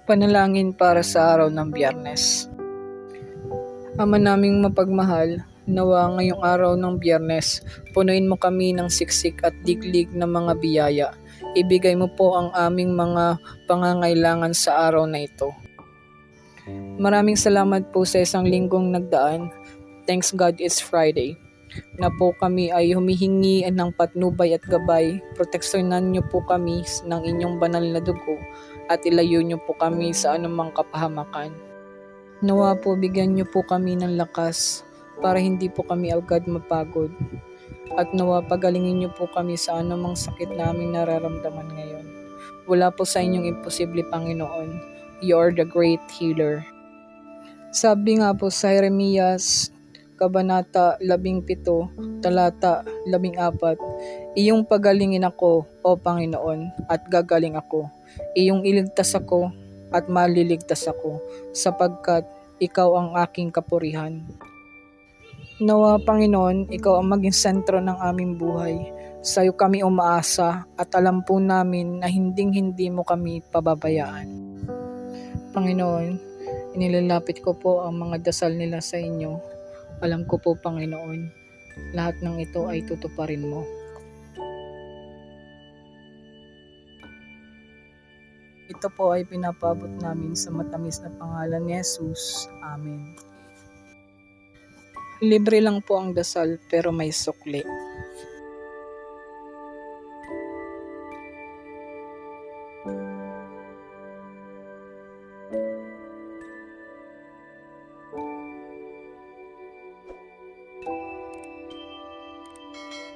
Panalangin para sa araw ng Biyernes. Ama naming mapagmahal, nawa ngayong araw ng Biyernes, punuin mo kami ng siksik at diglig ng mga biyaya. Ibigay mo po ang aming mga pangangailangan sa araw na ito. Maraming salamat po sa isang linggong nagdaan. Thanks God it's Friday. Na po kami ay humihingi ng patnubay at gabay. Proteksyonan niyo po kami ng inyong banal na dugo at ilayo niyo po kami sa anumang kapahamakan. Nawa po bigyan niyo po kami ng lakas para hindi po kami agad mapagod. At nawa pagalingin niyo po kami sa anumang sakit na aming nararamdaman ngayon. Wala po sa inyong imposible, Panginoon. You are the great healer. Sabi nga po sa Jeremias Kabanata 17, talata 14, iyong pagalingin ako, O Panginoon, at gagaling ako. Iyong iligtas ako at maliligtas ako, sapagkat ikaw ang aking kapurihan. Nawa, Panginoon, ikaw ang maging sentro ng aming buhay. Sa iyo kami umaasa at alam po namin na hinding-hindi mo kami pababayaan. Panginoon, inilalapit ko po ang mga dasal nila sa inyo. Alam ko po, Panginoon, lahat ng ito ay tutuparin mo. Ito po ay pinapabot namin sa matamis na pangalan ni Jesus. Amen. Libre lang po ang dasal pero may sukli.